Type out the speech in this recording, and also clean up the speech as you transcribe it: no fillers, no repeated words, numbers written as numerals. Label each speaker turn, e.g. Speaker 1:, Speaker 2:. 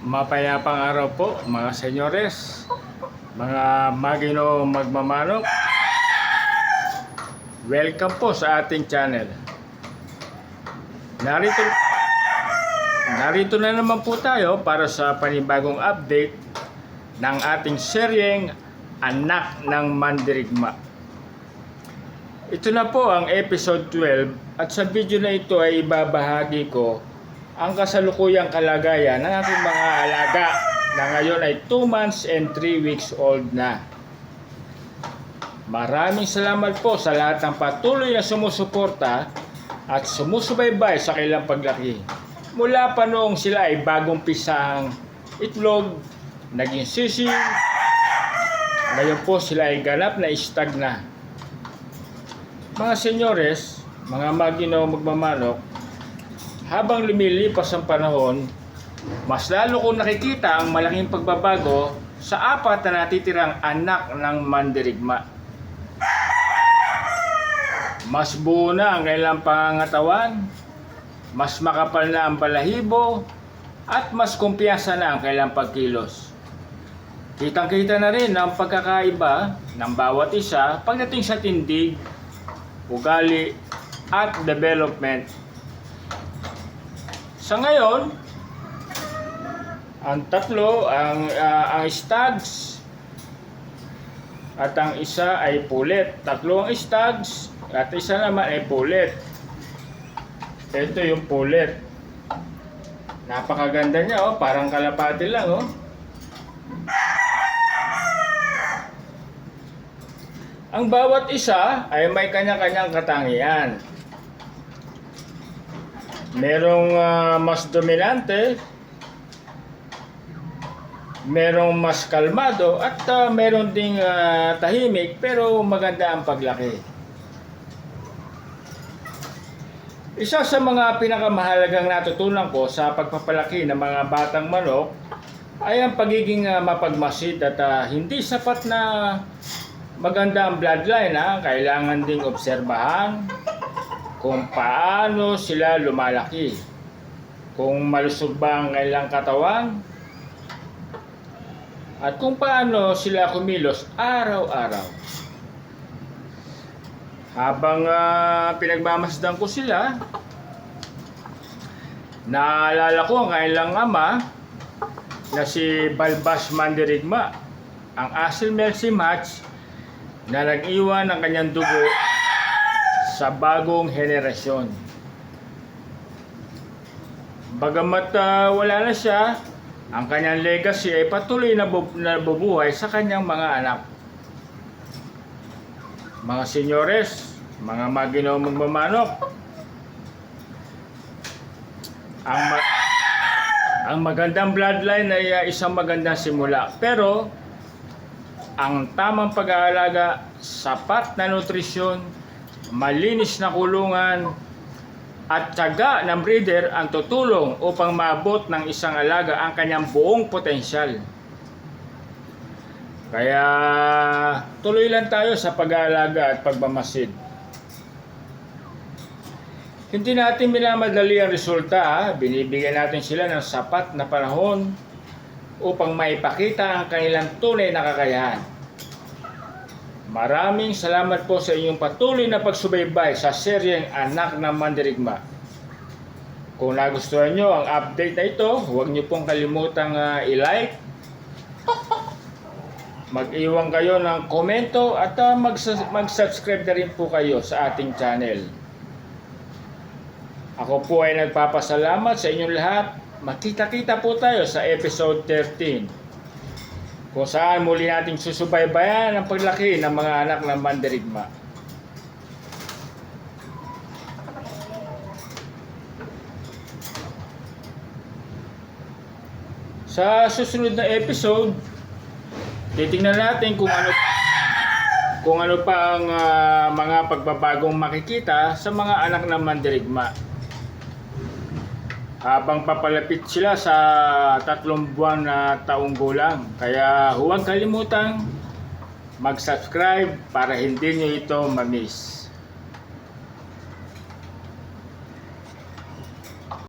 Speaker 1: Mapayapang araw po mga senyores, mga magino magmamanok. Welcome po sa ating channel. Narito na naman po tayo para sa panibagong update ng ating seryeng Anak ng Mandirigma. Ito na po ang episode 12 at sa video na ito ay ibabahagi ko ang kasalukuyang kalagayan ng aking mga alaga na ngayon ay 2 months and 3 weeks old na. Maraming salamat po sa lahat ng patuloy na sumusuporta at sumusubaybay sa kanilang paglaki. Mula pa noong sila ay bagong pisang itlog, naging sisig, ngayon po sila ay ganap na istag na. Mga senyores, mga magino magmamanok, habang lumilipas ang panahon, mas lalo kong nakikita ang malaking pagbabago sa 4 na natitirang anak ng mandirigma. Mas buo na ang kanilang pangangatawan, mas makapal na ang balahibo, at mas kumpiyansa na ang kanilang pagkilos. Kitang-kita na rin ang pagkakaiba ng bawat isa pagdating sa tindig, ugali, at development. Sa ngayon, ang tatlo, ang stags at ang isa ay pulet. Tatlo ang stags at isa naman ay pulet. Ito yung pulet. Napakaganda niya, oh, parang kalapati lang, oh. Ang bawat isa ay may kanya-kanyang katangian. Merong mas dominante, merong mas kalmado, at meron ding tahimik pero maganda ang paglaki. Isa sa mga pinakamahalagang natutunan ko sa pagpapalaki ng mga batang manok ay ang pagiging mapagmasid at hindi sapat na maganda ang bloodline. Kailangan ding obserbahan kung paano sila lumalaki, kung malusog ba ang kanilang katawan, at kung paano sila kumilos araw-araw. Habang pinagmamasdan ko sila, naalala ko ang kanilang ama na si Balbas Mandirigma, ang Asil Melsi Match na nag-iwan ng kanyang dugo sa bagong henerasyon. Bagamat wala na siya, ang kanyang legacy ay patuloy na nabubuhay sa kanyang mga anak. Mga senyores, mga magino magmamanok, ang magandang bloodline ay isang magandang simula. Pero ang tamang pag-aalaga, sapat na nutrisyon, malinis na kulungan, at tiyaga ng breeder ang tutulong upang maabot ng isang alaga ang kanyang buong potensyal. Kaya tuloy lang tayo sa pag-aalaga at pagmamasid. Hindi natin minamadali ang resulta. Binibigyan natin sila ng sapat na panahon upang maipakita ang kanilang tunay na kakayahan. Maraming salamat po sa inyong patuloy na pagsubaybay sa seryeng Anak ng Mandirigma. Kung nagustuhan nyo ang update na ito, huwag nyo pong kalimutang i-like, mag-iwan kayo ng komento, at mag-subscribe na rin po kayo sa ating channel. Ako po ay nagpapasalamat sa inyong lahat. Makita-kita po tayo sa episode 13. Kung saan muli nating susubaybayan ang paglaki ng mga anak ng mandirigma. Sa susunod na episode, titingnan natin kung ano pa ang mga pagbabagong makikita sa mga anak ng mandirigma habang papalapit sila sa 3 buwan na taong gulang. Kaya huwag kalimutang mag-subscribe para hindi nyo ito ma-miss.